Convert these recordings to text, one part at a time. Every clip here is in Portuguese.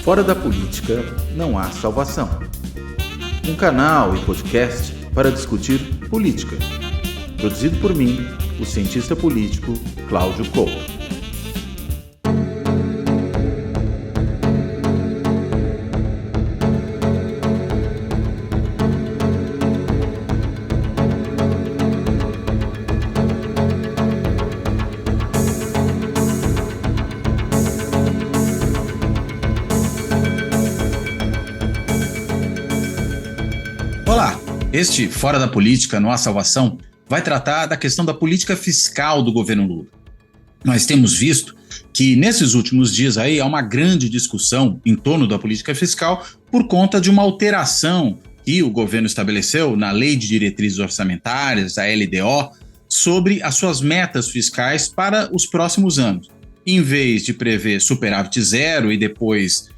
Fora da política não há salvação. Um canal e podcast para discutir política. Produzido por mim, o cientista político Cláudio Couto. Olá, este Fora da Política não há salvação vai tratar da questão da política fiscal do governo Lula. Nós temos visto que nesses últimos dias aí há uma grande discussão em torno da política fiscal por conta de uma alteração que o governo estabeleceu na Lei de Diretrizes Orçamentárias, a LDO, sobre as suas metas fiscais para os próximos anos. Em vez de prever superávit zero e depois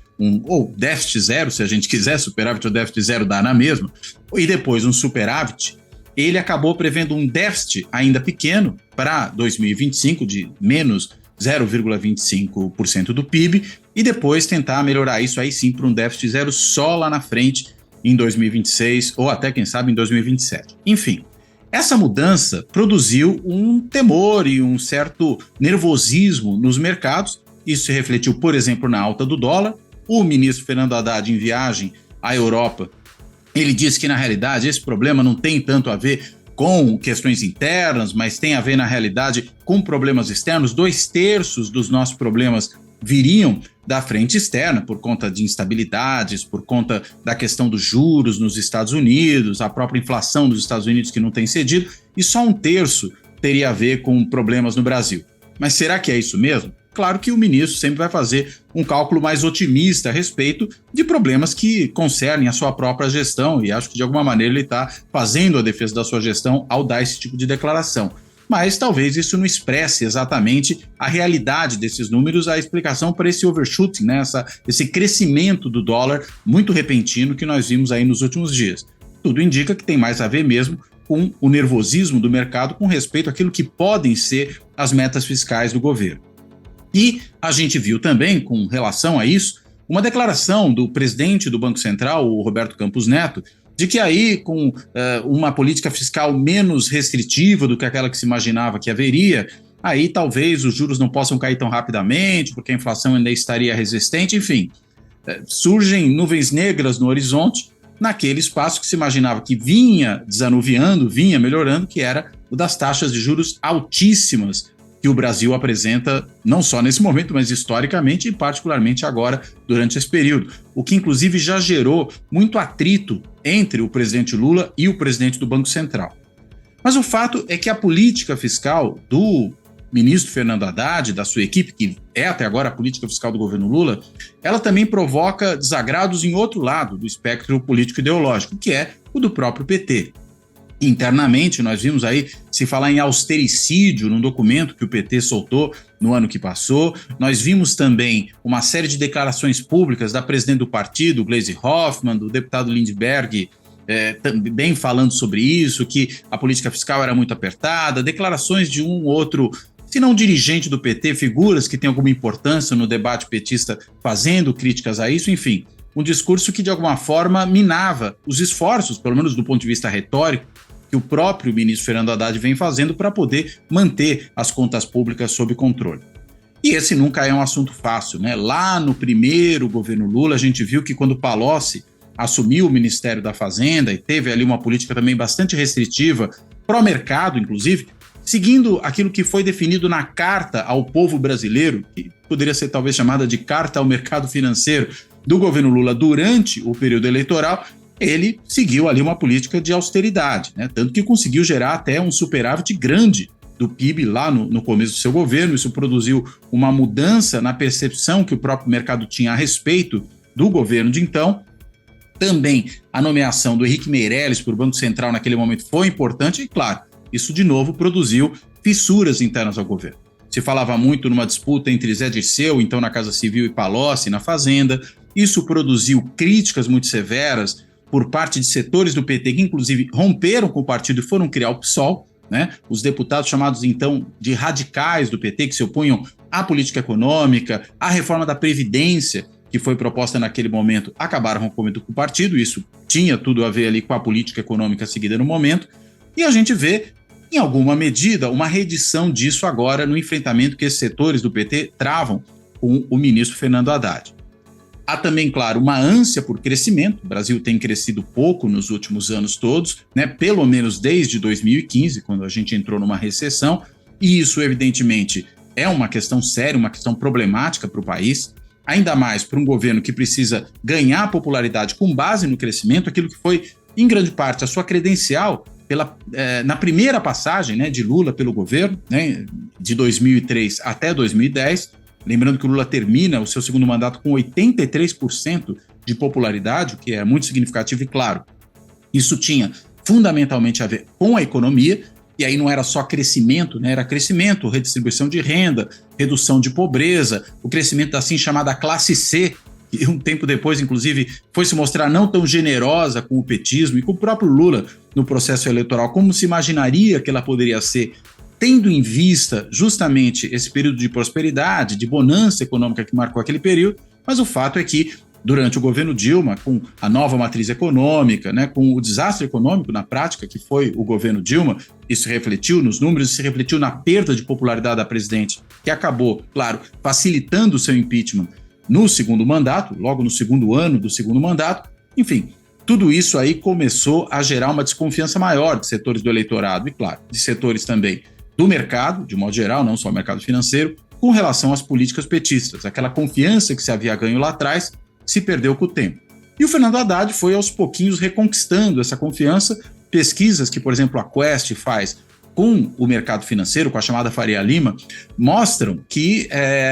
ou déficit zero, se a gente quiser, superávit ou déficit zero dá na mesma, e depois um superávit, ele acabou prevendo um déficit ainda pequeno para 2025 de menos 0,25% do PIB e depois tentar melhorar isso aí sim para um déficit zero só lá na frente em 2026 ou até quem sabe em 2027. Enfim, essa mudança produziu um temor e um certo nervosismo nos mercados. Isso se refletiu, por exemplo, na alta do dólar. O ministro Fernando Haddad, em viagem à Europa, ele disse que, na realidade, esse problema não tem tanto a ver com questões internas, mas tem a ver, na realidade, com problemas externos. 2/3 dos nossos problemas viriam da frente externa, por conta de instabilidades, por conta da questão dos juros nos Estados Unidos, a própria inflação dos Estados Unidos que não tem cedido, e só 1/3 teria a ver com problemas no Brasil. Mas será que é isso mesmo? Claro que o ministro sempre vai fazer um cálculo mais otimista a respeito de problemas que concernem a sua própria gestão e acho que de alguma maneira ele está fazendo a defesa da sua gestão ao dar esse tipo de declaração. Mas talvez isso não expresse exatamente a realidade desses números, a explicação para esse overshooting, né? Esse crescimento do dólar muito repentino que nós vimos aí nos últimos dias. Tudo indica que tem mais a ver mesmo com o nervosismo do mercado com respeito àquilo que podem ser as metas fiscais do governo. E a gente viu também, com relação a isso, uma declaração do presidente do Banco Central, o Roberto Campos Neto, de que aí com uma política fiscal menos restritiva do que aquela que se imaginava que haveria, aí talvez os juros não possam cair tão rapidamente, porque a inflação ainda estaria resistente, enfim. Surgem nuvens negras no horizonte, naquele espaço que se imaginava que vinha desanuviando, vinha melhorando, que era o das taxas de juros altíssimas que o Brasil apresenta não só nesse momento, mas historicamente e particularmente agora, durante esse período. O que inclusive já gerou muito atrito entre o presidente Lula e o presidente do Banco Central. Mas o fato é que a política fiscal do ministro Fernando Haddad, da sua equipe, que é até agora a política fiscal do governo Lula, ela também provoca desagrados em outro lado do espectro político-ideológico, que é o do próprio PT. Internamente, nós vimos aí se falar em austericídio num documento que o PT soltou no ano que passou. Nós vimos também uma série de declarações públicas da presidente do partido, Gleisi Hoffmann, do deputado Lindbergh, também falando sobre isso, que a política fiscal era muito apertada, declarações de um outro, se não dirigente do PT, figuras que têm alguma importância no debate petista fazendo críticas a isso, enfim. Um discurso que de alguma forma minava os esforços, pelo menos do ponto de vista retórico, que o próprio ministro Fernando Haddad vem fazendo para poder manter as contas públicas sob controle. E esse nunca é um assunto fácil, né? Lá no primeiro governo Lula, a gente viu que quando Palocci assumiu o Ministério da Fazenda e teve ali uma política também bastante restritiva, pró-mercado, inclusive, seguindo aquilo que foi definido na Carta ao Povo Brasileiro, que poderia ser talvez chamada de Carta ao Mercado Financeiro do governo Lula durante o período eleitoral, ele seguiu ali uma política de austeridade, né? Tanto que conseguiu gerar até um superávit grande do PIB lá no começo do seu governo. Isso produziu uma mudança na percepção que o próprio mercado tinha a respeito do governo de então. Também a nomeação do Henrique Meirelles para o Banco Central naquele momento foi importante e, claro, isso de novo produziu fissuras internas ao governo. Se falava muito numa disputa entre Zé Dirceu, então na Casa Civil, e Palocci na Fazenda. Isso produziu críticas muito severas por parte de setores do PT que, inclusive, romperam com o partido e foram criar o PSOL, né? Os deputados chamados, então, de radicais do PT, que se opunham à política econômica, à reforma da Previdência, que foi proposta naquele momento acabaram rompendo com o partido, isso tinha tudo a ver ali com a política econômica seguida no momento, e a gente vê, em alguma medida, uma reedição disso agora no enfrentamento que esses setores do PT travam com o ministro Fernando Haddad. Há também, claro, uma ânsia por crescimento. O Brasil tem crescido pouco nos últimos anos todos, né? Pelo menos desde 2015, quando a gente entrou numa recessão, e isso, evidentemente, é uma questão séria, uma questão problemática para o país, ainda mais para um governo que precisa ganhar popularidade com base no crescimento, aquilo que foi, em grande parte, a sua credencial na primeira passagem, né, de Lula pelo governo, né, de 2003 até 2010, lembrando que o Lula termina o seu segundo mandato com 83% de popularidade, o que é muito significativo e claro, isso tinha fundamentalmente a ver com a economia, e aí não era só crescimento, né? Era crescimento, redistribuição de renda, redução de pobreza, o crescimento da assim chamada classe C, que um tempo depois, inclusive, foi se mostrar não tão generosa com o petismo e com o próprio Lula no processo eleitoral, como se imaginaria que ela poderia ser, tendo em vista justamente esse período de prosperidade, de bonança econômica que marcou aquele período, mas o fato é que durante o governo Dilma, com a nova matriz econômica, né, com o desastre econômico na prática que foi o governo Dilma, isso se refletiu nos números, se refletiu na perda de popularidade da presidente, que acabou, claro, facilitando o seu impeachment no segundo mandato, logo no segundo ano do segundo mandato. Enfim, tudo isso aí começou a gerar uma desconfiança maior de setores do eleitorado e, claro, de setores também do mercado, de modo geral, não só o mercado financeiro, com relação às políticas petistas. Aquela confiança que se havia ganho lá atrás se perdeu com o tempo. E o Fernando Haddad foi aos pouquinhos reconquistando essa confiança. Pesquisas que, por exemplo, a Quest faz com o mercado financeiro, com a chamada Faria Lima, mostram que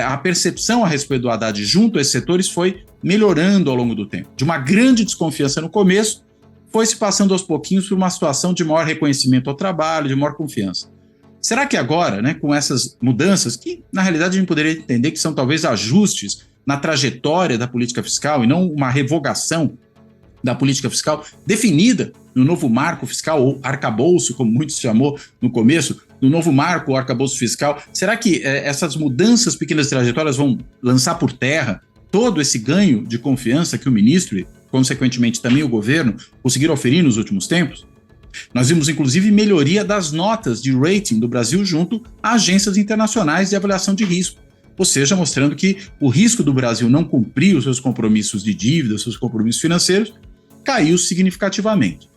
a percepção a respeito do Haddad junto a esses setores foi melhorando ao longo do tempo. De uma grande desconfiança no começo, foi se passando aos pouquinhos por uma situação de maior reconhecimento ao trabalho, de maior confiança. Será que agora, né, com essas mudanças, que na realidade a gente poderia entender que são talvez ajustes na trajetória da política fiscal e não uma revogação da política fiscal definida no novo marco fiscal, ou arcabouço, como muitos chamou no começo, no novo marco, ou arcabouço fiscal, será que essas mudanças pequenas de trajetórias vão lançar por terra todo esse ganho de confiança que o ministro e, consequentemente, também o governo conseguiram oferir nos últimos tempos? Nós vimos, inclusive, melhoria das notas de rating do Brasil junto a agências internacionais de avaliação de risco, ou seja, mostrando que o risco do Brasil não cumprir os seus compromissos de dívida, os seus compromissos financeiros, caiu significativamente.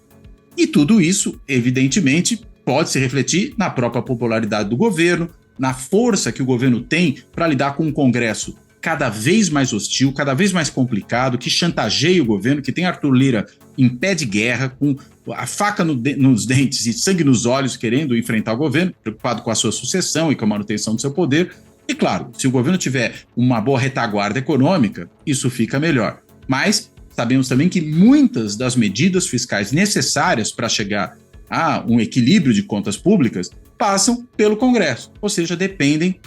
E tudo isso, evidentemente, pode se refletir na própria popularidade do governo, na força que o governo tem para lidar com um Congresso cada vez mais hostil, cada vez mais complicado, que chantageia o governo, que tem Arthur Lira em pé de guerra, com a faca nos dentes e sangue nos olhos, querendo enfrentar o governo, preocupado com a sua sucessão e com a manutenção do seu poder. E claro, se o governo tiver uma boa retaguarda econômica, isso fica melhor. Mas sabemos também que muitas das medidas fiscais necessárias para chegar a um equilíbrio de contas públicas passam pelo Congresso, ou seja, dependem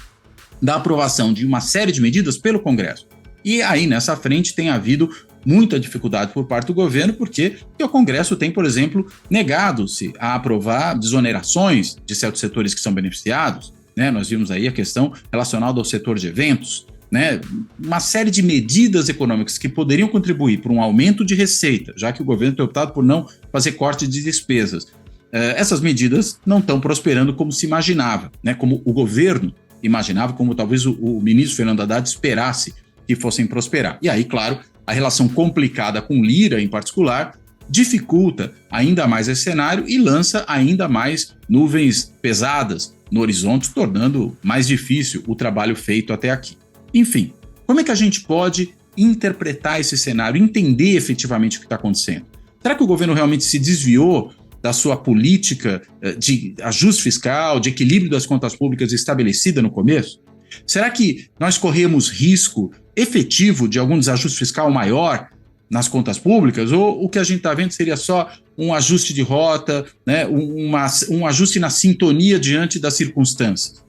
da aprovação de uma série de medidas pelo Congresso. E aí, nessa frente, tem havido muita dificuldade por parte do governo, porque o Congresso tem, por exemplo, negado-se a aprovar desonerações de certos setores que são beneficiados, né? Nós vimos aí a questão relacionada ao setor de eventos, né? Uma série de medidas econômicas que poderiam contribuir para um aumento de receita, já que o governo tem optado por não fazer corte de despesas. Essas medidas não estão prosperando como se imaginava, né? Como o governo imaginava, como talvez o ministro Fernando Haddad esperasse que fossem prosperar. E aí, claro, a relação complicada com Lira, em particular, dificulta ainda mais esse cenário e lança ainda mais nuvens pesadas no horizonte, tornando mais difícil o trabalho feito até aqui. Enfim, como é que a gente pode interpretar esse cenário, entender efetivamente o que está acontecendo? Será que o governo realmente se desviou da sua política de ajuste fiscal, de equilíbrio das contas públicas estabelecida no começo? Será que nós corremos risco efetivo de algum desajuste fiscal maior nas contas públicas? Ou o que a gente está vendo seria só um ajuste de rota, né? um ajuste na sintonia diante das circunstâncias?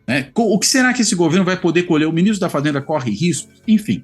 Né? O que será que esse governo vai poder colher? O ministro da Fazenda corre risco? Enfim,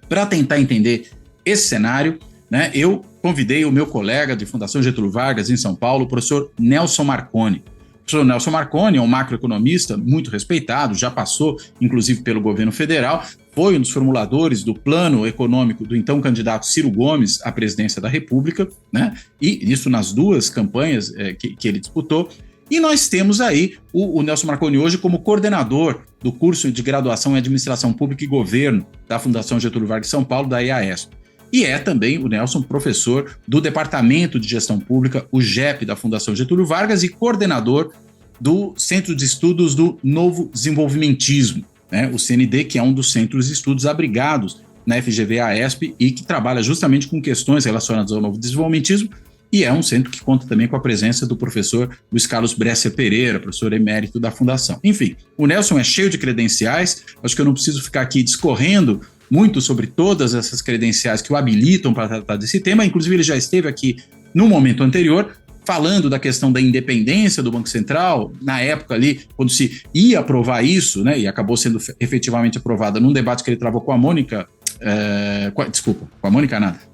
para tentar entender esse cenário, né, eu convidei o meu colega de Fundação Getúlio Vargas, em São Paulo, o professor Nelson Marconi. professor Nelson Marconi é um macroeconomista muito respeitado, já passou, inclusive, pelo governo federal, foi um dos formuladores do plano econômico do então candidato Ciro Gomes à presidência da República, né? E isso nas duas campanhas que ele disputou. E nós temos aí o Nelson Marconi hoje como coordenador do curso de graduação em Administração Pública e Governo da Fundação Getúlio Vargas de São Paulo, da EAESP. E é também o Nelson professor do Departamento de Gestão Pública, o GEP, da Fundação Getúlio Vargas, e coordenador do Centro de Estudos do Novo Desenvolvimentismo, né? O CND, que é um dos centros de estudos abrigados na FGV-AESP e que trabalha justamente com questões relacionadas ao novo desenvolvimentismo, e é um centro que conta também com a presença do professor Luiz Carlos Brescia Pereira, professor emérito da Fundação. Enfim, o Nelson é cheio de credenciais, acho que eu não preciso ficar aqui discorrendo muito sobre todas essas credenciais que o habilitam para tratar desse tema, inclusive ele já esteve aqui no momento anterior, falando da questão da independência do Banco Central, na época ali, quando se ia aprovar isso, né, e acabou sendo efetivamente aprovada num debate que ele travou com a Mônica,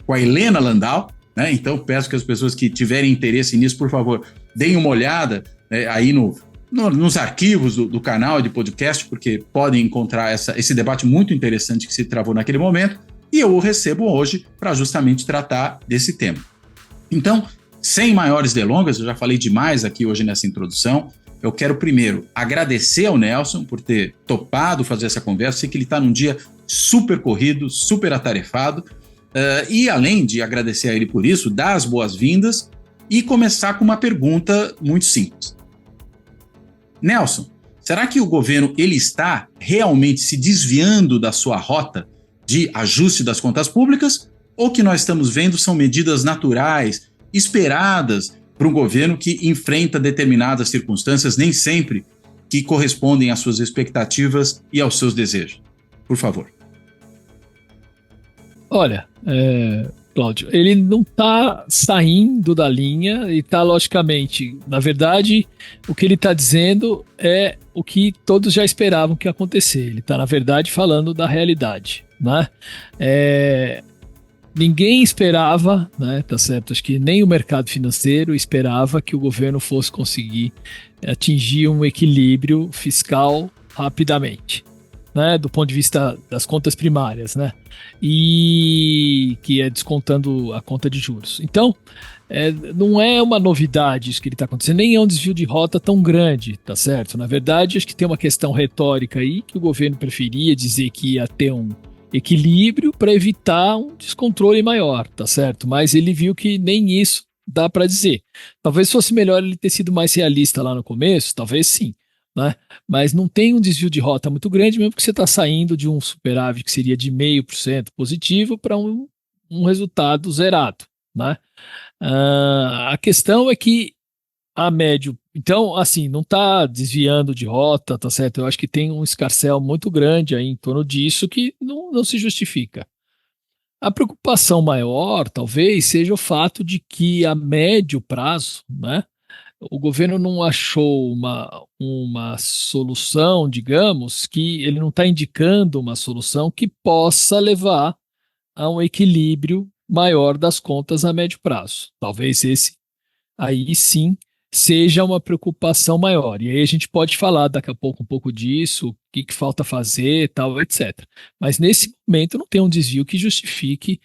com a Helena Landau, né? Então peço que as pessoas que tiverem interesse nisso, por favor, deem uma olhada aí nos arquivos do canal de podcast, porque podem encontrar esse debate muito interessante que se travou naquele momento, e eu o recebo hoje para justamente tratar desse tema. Então, sem maiores delongas, eu já falei demais aqui hoje nessa introdução, eu quero primeiro agradecer ao Nelson por ter topado fazer essa conversa, sei que ele está num dia super corrido, super atarefado, e além de agradecer a ele por isso, dar as boas-vindas e começar com uma pergunta muito simples. Nelson, será que o governo ele está realmente se desviando da sua rota de ajuste das contas públicas, ou que nós estamos vendo são medidas naturais, esperadas para um governo que enfrenta determinadas circunstâncias, nem sempre que correspondem às suas expectativas e aos seus desejos? Por favor. Olha, Cláudio, ele não está saindo da linha e está, logicamente, na verdade, o que ele está dizendo é o que todos já esperavam que ia acontecer. Ele está, na verdade, falando da realidade, né? Ninguém esperava, né, tá certo? Acho que nem o mercado financeiro esperava que o governo fosse conseguir atingir um equilíbrio fiscal rapidamente, né, do ponto de vista das contas primárias, né, e que é descontando a conta de juros. Então, não é uma novidade isso que ele está acontecendo, nem é um desvio de rota tão grande, tá certo? Na verdade, acho que tem uma questão retórica aí que o governo preferia dizer que ia ter um equilíbrio para evitar um descontrole maior, tá certo? Mas ele viu que nem isso dá para dizer. Talvez fosse melhor ele ter sido mais realista lá no começo, talvez sim, né? Mas não tem um desvio de rota muito grande, mesmo que você está saindo de um superávit que seria de 0,5% positivo para um resultado zerado, né? A questão é que a médio, então, assim, não está desviando de rota, tá certo? Eu acho que tem um escarcéu muito grande aí em torno disso que não se justifica. A preocupação maior, talvez, seja o fato de que a médio prazo, né, o governo não achou uma solução, digamos, que ele não está indicando uma solução que possa levar a um equilíbrio maior das contas a médio prazo. Talvez esse aí sim seja uma preocupação maior. E aí a gente pode falar daqui a pouco um pouco disso, o que falta fazer, tal, etc. Mas nesse momento não tem um desvio que justifique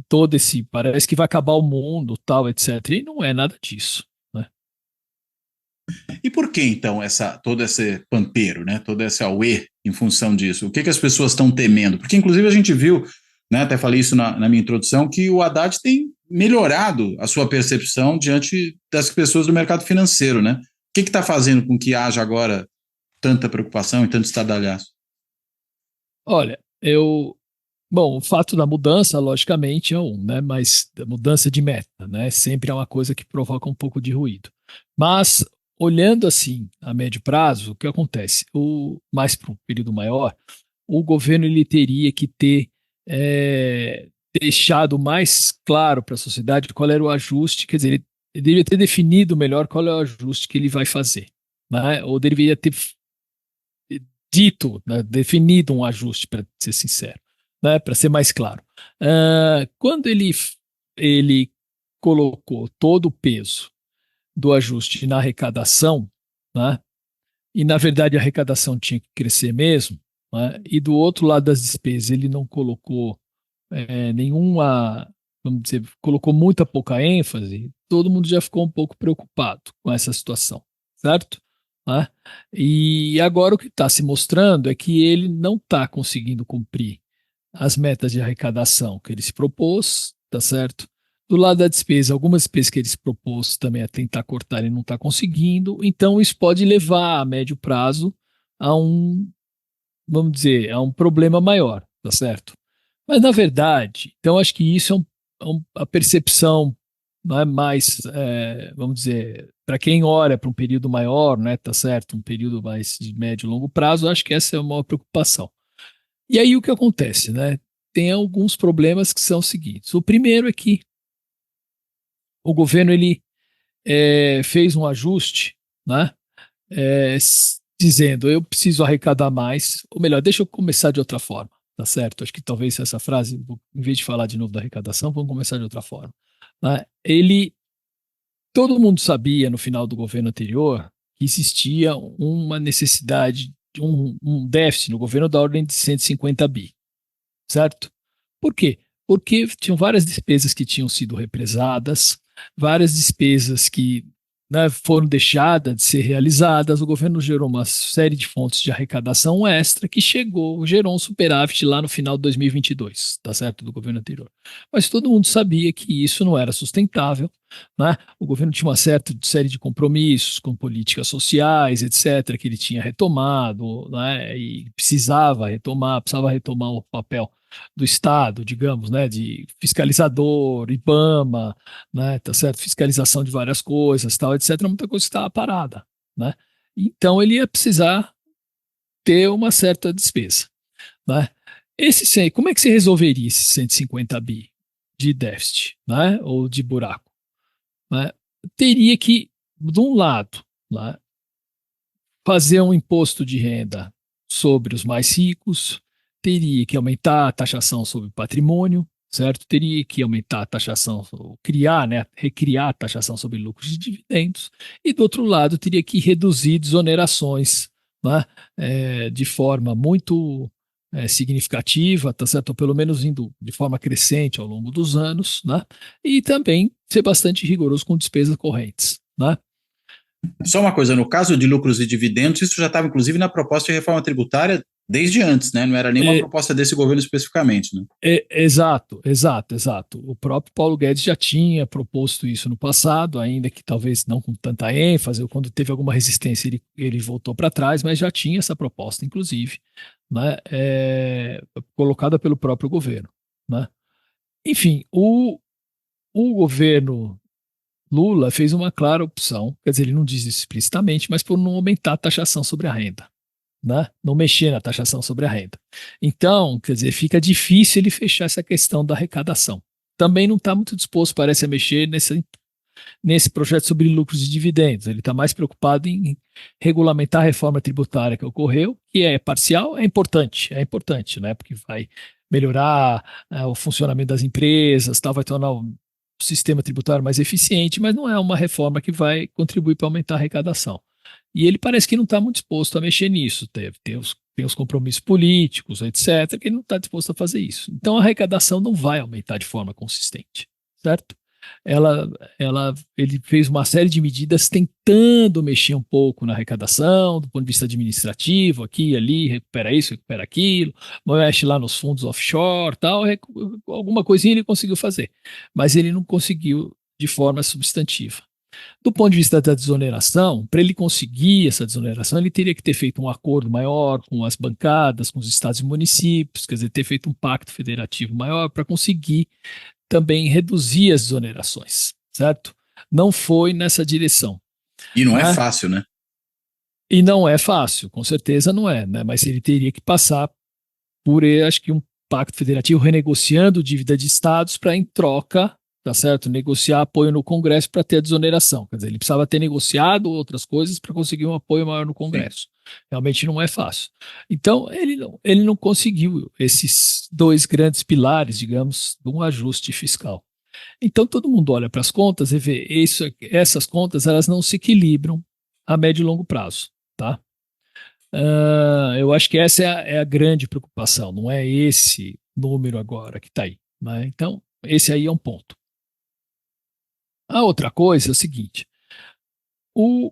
todo esse, parece que vai acabar o mundo, tal, etc. E não é nada disso, né? E por que então todo esse pampeiro, né? Todo esse auê em função disso? O que as pessoas estão temendo? Porque inclusive a gente viu, né, até falei isso na minha introdução, que o Haddad tem melhorado a sua percepção diante das pessoas do mercado financeiro, né? O que está fazendo com que haja agora tanta preocupação e tanto estardalhaço? Olha, bom, o fato da mudança, logicamente, é né? Mas a mudança de meta, né? Sempre é uma coisa que provoca um pouco de ruído. Mas, olhando assim, a médio prazo, o que acontece? Mais para um período maior, o governo ele teria que ter deixado mais claro para a sociedade qual era o ajuste, quer dizer, ele deveria ter definido melhor qual é o ajuste que ele vai fazer, né? Ou deveria ter dito, né, definido um ajuste, para ser sincero, né, para ser mais claro. Quando ele colocou todo o peso do ajuste na arrecadação, né? E na verdade a arrecadação tinha que crescer mesmo, né? E do outro lado das despesas ele não colocou nenhuma, vamos dizer, colocou muita pouca ênfase, todo mundo já ficou um pouco preocupado com essa situação, certo? Né? E agora o que está se mostrando é que ele não está conseguindo cumprir as metas de arrecadação que ele se propôs, tá certo? Do lado da despesa, algumas despesas que ele se propôs também a tentar cortar, ele não está conseguindo, então isso pode levar a médio prazo a um, vamos dizer, a um problema maior, tá certo? Mas na verdade, então acho que isso a percepção não é mais, vamos dizer, para quem olha para um período maior, né, tá certo, um período mais de médio e longo prazo, acho que essa é uma preocupação. E aí o que acontece, né? Tem alguns problemas que são os seguintes. O primeiro é que o governo ele fez um ajuste, né? Dizendo eu preciso arrecadar mais, ou melhor, deixa eu começar de outra forma, tá certo? Acho que talvez essa frase, em vez de falar de novo da arrecadação, vamos começar de outra forma. Né? Todo mundo sabia no final do governo anterior que existia uma necessidade de um déficit no governo da ordem de 150 bi, certo? Por quê? Porque tinham várias despesas que tinham sido represadas, várias despesas que, né, foram deixadas de ser realizadas. O governo gerou uma série de fontes de arrecadação extra que gerou um superávit lá no final de 2022, tá certo, do governo anterior. Mas todo mundo sabia que isso não era sustentável, né? O governo tinha uma certa série de compromissos com políticas sociais, etc., que ele tinha retomado, né, e precisava retomar o papel do Estado, digamos, né, de fiscalizador, IBAMA, né, tá certo, fiscalização de várias coisas, tal, etc. Muita coisa estava parada, né? Então ele ia precisar ter uma certa despesa, né? Como é que se resolveria esses 150 bi de déficit, né, ou de buraco? Né? Teria que, de um lado, né, fazer um imposto de renda sobre os mais ricos, teria que aumentar a taxação sobre patrimônio, certo? Teria que aumentar a taxação, criar, né, recriar a taxação sobre lucros e dividendos, e do outro lado teria que reduzir desonerações, né, de forma muito significativa, tá certo? Ou pelo menos indo de forma crescente ao longo dos anos, né? E também ser bastante rigoroso com despesas correntes, né? Só uma coisa, no caso de lucros e dividendos, isso já estava inclusive na proposta de reforma tributária desde antes, né? Não era nenhuma proposta desse governo especificamente, né? Exato. O próprio Paulo Guedes já tinha proposto isso no passado, ainda que talvez não com tanta ênfase, ou quando teve alguma resistência ele voltou para trás, mas já tinha essa proposta, inclusive, né? Colocada pelo próprio governo, né? Enfim, o governo Lula fez uma clara opção, quer dizer, ele não diz isso explicitamente, mas por não aumentar a taxação sobre a renda, né? Não mexer na taxação sobre a renda. Então, quer dizer, fica difícil ele fechar essa questão da arrecadação. Também não está muito disposto, parece, a mexer nesse projeto sobre lucros e dividendos. Ele está mais preocupado em regulamentar a reforma tributária que ocorreu, que é parcial, é importante, né? Porque vai melhorar o funcionamento das empresas, tal, vai tornar o sistema tributário mais eficiente, mas não é uma reforma que vai contribuir para aumentar a arrecadação. E ele parece que não está muito disposto a mexer nisso. Tem os compromissos políticos, etc., que ele não está disposto a fazer isso. Então a arrecadação não vai aumentar de forma consistente, certo? Ele fez uma série de medidas tentando mexer um pouco na arrecadação, do ponto de vista administrativo, aqui e ali, recupera isso, recupera aquilo, mexe lá nos fundos offshore, tal, alguma coisinha ele conseguiu fazer, mas ele não conseguiu de forma substantiva. Do ponto de vista da desoneração, para ele conseguir essa desoneração, ele teria que ter feito um acordo maior com as bancadas, com os estados e municípios, quer dizer, ter feito um pacto federativo maior para conseguir também reduzir as desonerações, certo? Não foi nessa direção. E não é fácil, né? E não é fácil, com certeza não é, né? Mas ele teria que passar por, acho que, um pacto federativo renegociando dívida de estados para, em troca, tá certo, negociar apoio no Congresso para ter a desoneração. Quer dizer, ele precisava ter negociado outras coisas para conseguir um apoio maior no Congresso. Sim. Realmente não é fácil. Então, ele não conseguiu esses dois grandes pilares, digamos, de um ajuste fiscal. Então, todo mundo olha para as contas e vê essas contas, elas não se equilibram a médio e longo prazo, tá? Eu acho que essa é a grande preocupação, não é esse número agora que está aí, né? Então, esse aí é um ponto. A outra coisa é o seguinte, bom,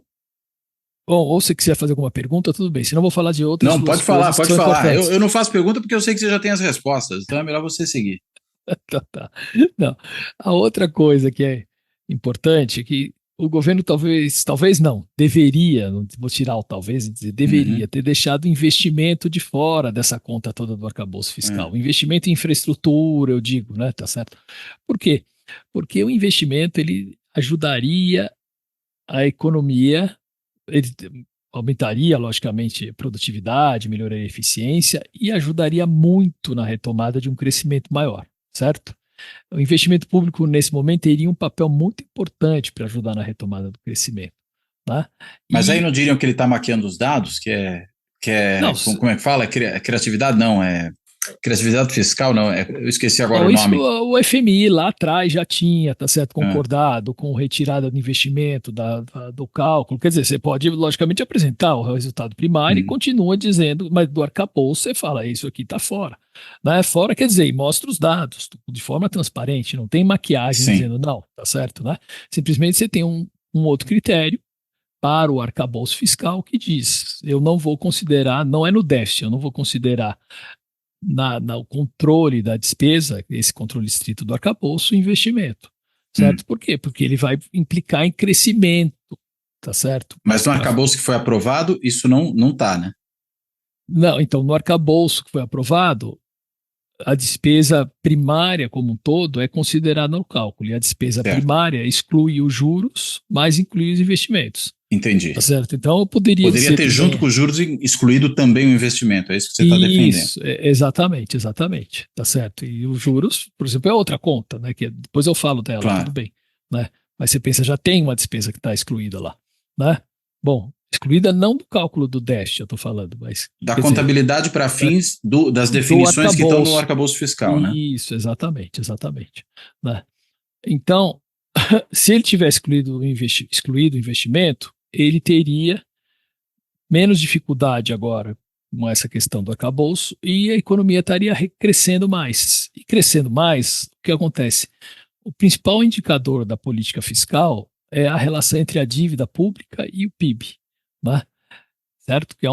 ou se quiser fazer alguma pergunta, tudo bem, senão eu vou falar de outras Não, duas pode falar, coisas que pode são falar. importantes. Eu não faço pergunta porque eu sei que você já tem as respostas, então é melhor você seguir. Tá. Não. A outra coisa que é importante é que o governo talvez não, deveria, não vou tirar o talvez e dizer, deveria ter deixado o investimento de fora dessa conta toda do arcabouço fiscal. O investimento em infraestrutura, eu digo, né, tá certo? Por quê? Porque o investimento, ele ajudaria a economia, ele aumentaria, logicamente, a produtividade, melhoraria a eficiência e ajudaria muito na retomada de um crescimento maior, certo? O investimento público, nesse momento, teria um papel muito importante para ajudar na retomada do crescimento. Tá? Mas aí não diriam que ele está maquiando os dados, Não, como é que fala? Criatividade não, criatividade fiscal não, eu esqueci agora não, o isso nome. o FMI lá atrás já tinha, tá certo, concordado com retirada do investimento do cálculo. Quer dizer, você pode, logicamente, apresentar o resultado primário e continua dizendo, mas do arcabouço você fala, isso aqui está fora. Né? Fora, quer dizer, e mostra os dados de forma transparente, não tem maquiagem Sim. dizendo não, tá certo, né? Simplesmente você tem um outro critério para o arcabouço fiscal que diz, eu não vou considerar, não é no déficit, eu não vou considerar o controle da despesa, esse controle estrito do arcabouço, o investimento, certo? Por quê? Porque ele vai implicar em crescimento, tá certo? Mas no arcabouço que foi aprovado, isso não tá, né? Não, então no arcabouço que foi aprovado, a despesa primária como um todo é considerada no cálculo, e a despesa primária exclui os juros, mas inclui os investimentos. Entendi. Tá certo? Então eu poderia ter também, junto com os juros excluído também o investimento, é isso que você está defendendo. Isso, exatamente, tá certo. E os juros, por exemplo, é outra conta, né? Que depois eu falo dela, Claro. Tudo bem, né? Mas você pensa, já tem uma despesa que está excluída lá, né? Bom, excluída não do cálculo do déficit, eu estou falando, mas da contabilidade para fins das definições que estão no arcabouço fiscal, né? Isso, exatamente, né? Então, se ele tivesse excluído o investimento, ele teria menos dificuldade agora com essa questão do arcabouço e a economia estaria crescendo mais. E crescendo mais, o que acontece? O principal indicador da política fiscal é a relação entre a dívida pública e o PIB, né? Certo? Que é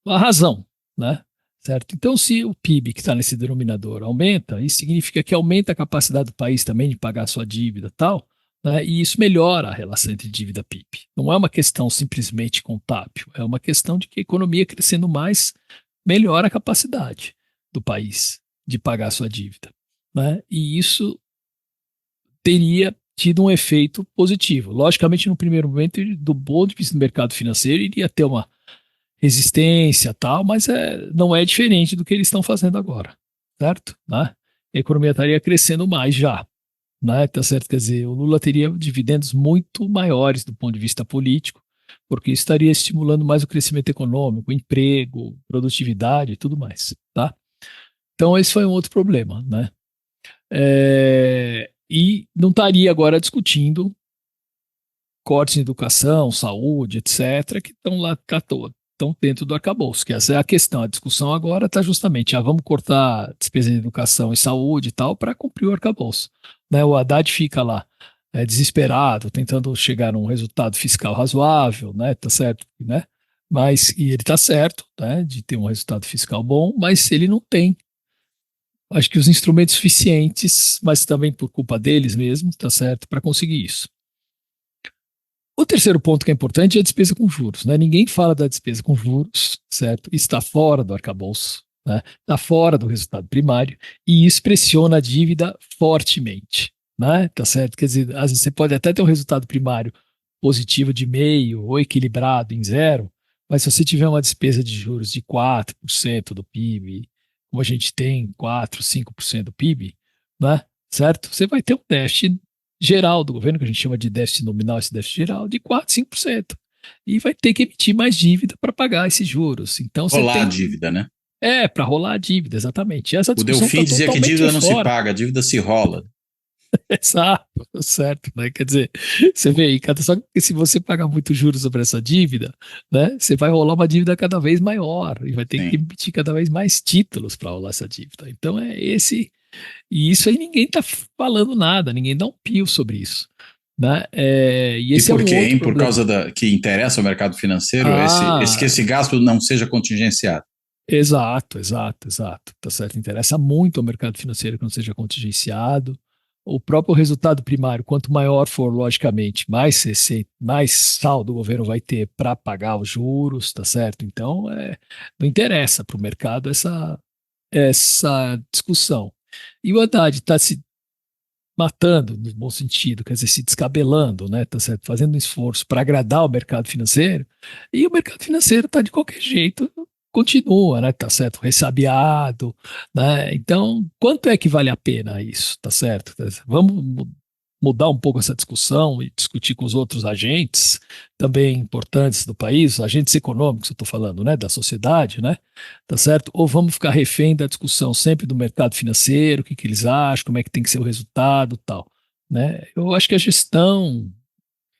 a razão, né? Certo? Então, se o PIB que está nesse denominador aumenta, isso significa que aumenta a capacidade do país também de pagar a sua dívida e tal, né? E isso melhora a relação entre dívida e PIB. Não é uma questão simplesmente contábil, é uma questão de que a economia crescendo mais melhora a capacidade do país de pagar a sua dívida, né? E isso teria tido um efeito positivo. Logicamente, no primeiro momento, do ponto de vista do mercado financeiro, iria ter uma resistência tal, mas não é diferente do que eles estão fazendo agora, certo? Né? A economia estaria crescendo mais já, né? Tá certo? Quer dizer, o Lula teria dividendos muito maiores do ponto de vista político, porque isso estaria estimulando mais o crescimento econômico, emprego, produtividade e tudo mais, tá? Então esse foi um outro problema, né? E não estaria agora discutindo cortes em educação, saúde, etc., que estão lá estão dentro do arcabouço, que essa é a questão. A discussão agora está justamente, vamos cortar despesa em educação e saúde e tal para cumprir o arcabouço. Né? O Haddad fica lá desesperado, tentando chegar a um resultado fiscal razoável, né? Tá certo, né? E ele está certo, né? De ter um resultado fiscal bom, mas ele não tem, acho que os instrumentos suficientes, mas também por culpa deles mesmos, tá certo, para conseguir isso. O terceiro ponto que é importante é a despesa com juros, né? Ninguém fala da despesa com juros, certo? Está fora do arcabouço, né? Está fora do resultado primário e isso pressiona a dívida fortemente, né? Tá certo? Quer dizer, às vezes você pode até ter um resultado primário positivo de meio ou equilibrado em zero, mas se você tiver uma despesa de juros de 4% do PIB, como a gente tem 4, 5% do PIB, né? Certo? Você vai ter um déficit geral do governo, que a gente chama de déficit nominal, esse déficit geral, de 4, 5%. E vai ter que emitir mais dívida para pagar esses juros. Então, rolar a dívida, né? Para rolar a dívida, exatamente. Essa o discussão Delfim dizia que dívida não se paga, a dívida se rola. Exato, certo, né? Quer dizer, você vê aí, só que se você pagar muito juros sobre essa dívida, né, você vai rolar uma dívida cada vez maior e vai ter que Sim. emitir cada vez mais títulos para rolar essa dívida. Então e isso aí ninguém está falando nada, ninguém dá um pio sobre isso, né? E E esse é por um quê, outro hein? Por problema. causa que interessa ao mercado financeiro que Ah, esse gasto não seja contingenciado. exato, exato, exato. Tá certo. Interessa muito ao mercado financeiro que não seja contingenciado. O próprio resultado primário, quanto maior for, logicamente, mais receita, mais saldo o governo vai ter para pagar os juros, tá certo? Então, não interessa para o mercado essa discussão. E o Haddad está se matando, no bom sentido, quer dizer, se descabelando, né, tá certo? Fazendo um esforço para agradar o mercado financeiro, e o mercado financeiro está de qualquer jeito, continua, né, tá certo? Ressabiado, né? Então, quanto é que vale a pena isso, tá certo? Vamos mudar um pouco essa discussão e discutir com os outros agentes também importantes do país, agentes econômicos, eu estou falando, né, da sociedade, né, tá certo? Ou vamos ficar refém da discussão sempre do mercado financeiro, o que que eles acham, como é que tem que ser o resultado, tal, né? Eu acho que a gestão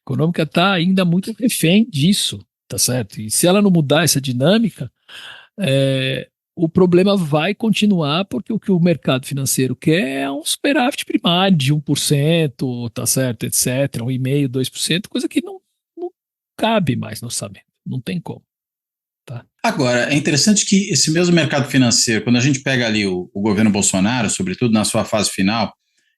econômica está ainda muito refém disso, tá certo? E se ela não mudar essa dinâmica, o problema vai continuar, porque o que o mercado financeiro quer é um superávit primário de 1%, tá certo, etc., 1,5%, 2%, coisa que não cabe mais no orçamento, não tem como. Tá? Agora, é interessante que esse mesmo mercado financeiro, quando a gente pega ali o governo Bolsonaro, sobretudo na sua fase final,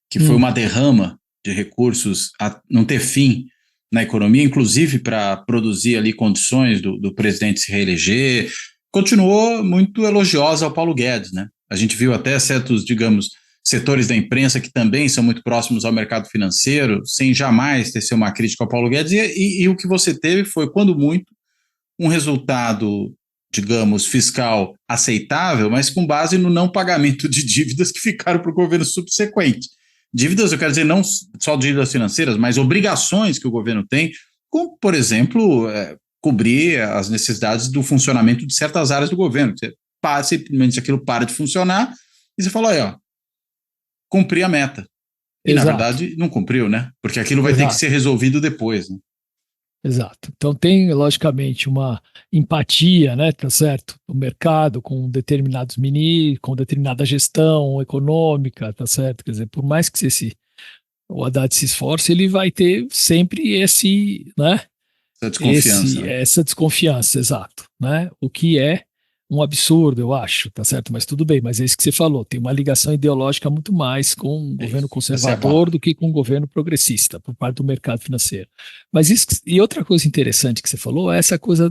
que foi uma derrama de recursos a não ter fim na economia, inclusive para produzir ali condições do presidente se reeleger, continuou muito elogiosa ao Paulo Guedes, né? A gente viu até certos, digamos, setores da imprensa que também são muito próximos ao mercado financeiro, sem jamais tecer uma crítica ao Paulo Guedes, e o que você teve foi, quando muito, um resultado, digamos, fiscal aceitável, mas com base no não pagamento de dívidas que ficaram para o governo subsequente. Dívidas, eu quero dizer, não só dívidas financeiras, mas obrigações que o governo tem, como, por exemplo, cobrir as necessidades do funcionamento de certas áreas do governo. Você simplesmente aquilo para de funcionar e você fala, ó, cumprir a meta. E, na Exato, verdade, não cumpriu, né? Porque aquilo vai ter que exato, ser resolvido depois, né? exato. Então tem, logicamente, uma empatia, né, tá certo? O mercado com determinados ministros, com determinada gestão econômica, tá certo? Quer dizer, por mais que o Haddad se esforce, ele vai ter sempre né, Essa desconfiança, né? essa desconfiança, exato, né? O que é um absurdo, eu acho, tá certo? Mas tudo bem, mas é isso que você falou, tem uma ligação ideológica muito mais com o É governo isso. Essa é a conservador palavra. do que com o governo progressista, por parte do mercado financeiro. Mas isso, e outra coisa interessante que você falou é essa coisa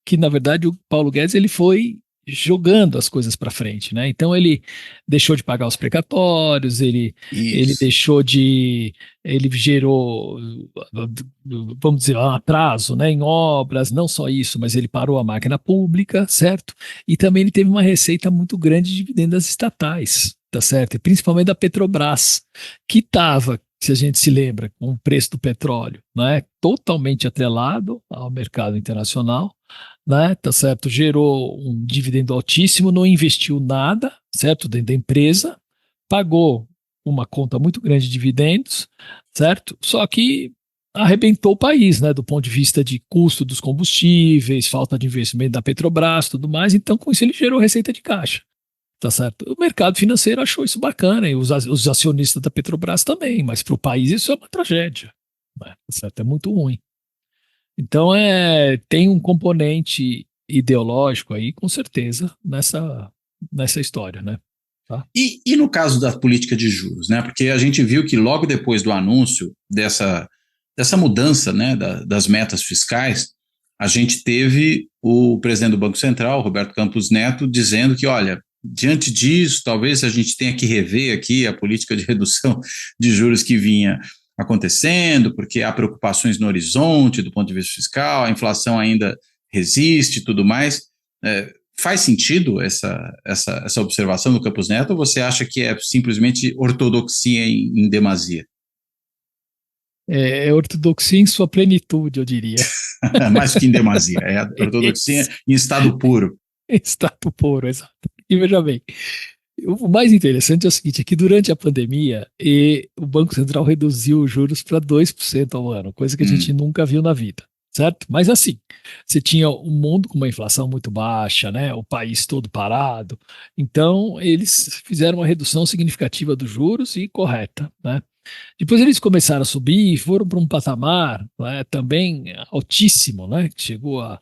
que, na verdade, o Paulo Guedes ele foi jogando as coisas para frente, né? Então ele deixou de pagar os precatórios, ele Isso. deixou de, ele gerou, vamos dizer, um atraso, né, em obras, não só isso, mas ele parou a máquina pública, certo? E também ele teve uma receita muito grande de dividendos estatais, tá certo? E principalmente da Petrobras, que estava, se a gente se lembra, com o preço do petróleo, né, totalmente atrelado ao mercado internacional, né, tá certo? Gerou um dividendo altíssimo, não investiu nada, certo? Dentro da empresa, pagou uma conta muito grande de dividendos, certo? Só que arrebentou o país, né, do ponto de vista de custo dos combustíveis, falta de investimento da Petrobras, tudo mais. Então, com isso, ele gerou receita de caixa, tá certo? O mercado financeiro achou isso bacana e os acionistas da Petrobras também, mas para o país isso é uma tragédia, né, tá certo? É muito ruim. Então, tem um componente ideológico aí, com certeza, nessa história, né? Tá? E no caso da política de juros, né? Porque a gente viu que logo depois do anúncio dessa mudança, né, das metas fiscais, a gente teve o presidente do Banco Central, Roberto Campos Neto, dizendo que, olha, diante disso, talvez a gente tenha que rever aqui a política de redução de juros que vinha acontecendo, porque há preocupações no horizonte do ponto de vista fiscal, a inflação ainda resiste e tudo mais. Faz sentido essa observação do Campos Neto, ou você acha que é simplesmente ortodoxia em demasia? É ortodoxia em sua plenitude, eu diria. Mais do que em demasia, é a ortodoxia Isso. em estado puro. Estado puro, exato. E veja bem, O mais interessante é o seguinte, é que durante a pandemia, o Banco Central reduziu os juros para 2% ao ano, coisa que a gente Hum. nunca viu na vida, certo? Mas assim, você tinha um mundo com uma inflação muito baixa, né? O país todo parado. Então, eles fizeram uma redução significativa dos juros e correta, né? Depois eles começaram a subir e foram para um patamar, né, também altíssimo, né? Que chegou a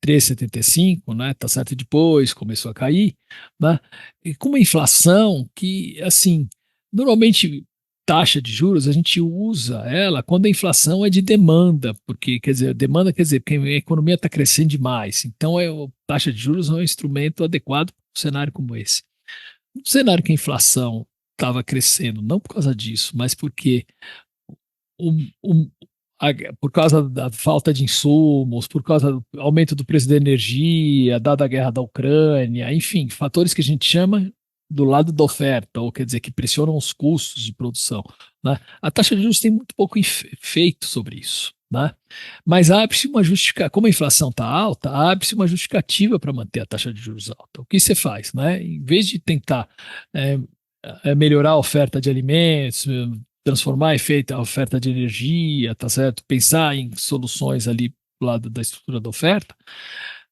3,75, né? Tá certo? E depois começou a cair, né? E com uma inflação que, assim, normalmente taxa de juros a gente usa ela quando a inflação é de demanda, porque quer dizer, demanda quer dizer, porque a economia está crescendo demais. Então, taxa de juros é um instrumento adequado para um cenário como esse. Um cenário que a inflação estava crescendo, não por causa disso, mas porque um, um, por causa da falta de insumos, por causa do aumento do preço da energia, dada a guerra da Ucrânia, enfim, fatores que a gente chama do lado da oferta, ou quer dizer, que pressionam os custos de produção, né? A taxa de juros tem muito pouco efeito sobre isso, né? Mas abre-se uma justificativa, como a inflação está alta, abre-se uma justificativa para manter a taxa de juros alta. O que você faz, né? Em vez de tentar é, melhorar a oferta de alimentos, transformar a oferta de energia, tá certo? Pensar em soluções ali do lado da estrutura da oferta,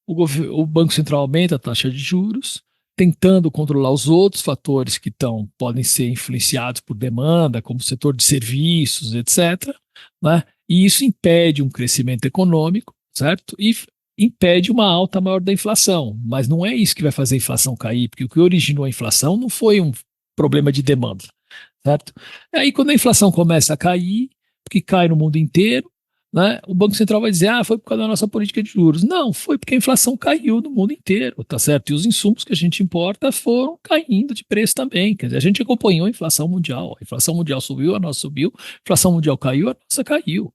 o Banco Central aumenta a taxa de juros, tentando controlar os outros fatores que podem ser influenciados por demanda, como o setor de serviços, etc., né? E isso impede um crescimento econômico, certo? E impede uma alta maior da inflação. Mas não é isso que vai fazer a inflação cair, porque o que originou a inflação não foi um problema de demanda, certo? E aí, quando a inflação começa a cair, porque cai no mundo inteiro, né, o Banco Central vai dizer, foi por causa da nossa política de juros. Não, foi porque a inflação caiu no mundo inteiro, tá certo? E os insumos que a gente importa foram caindo de preço também. Quer dizer, a gente acompanhou a inflação mundial. A inflação mundial subiu, a nossa subiu. A inflação mundial caiu, a nossa caiu.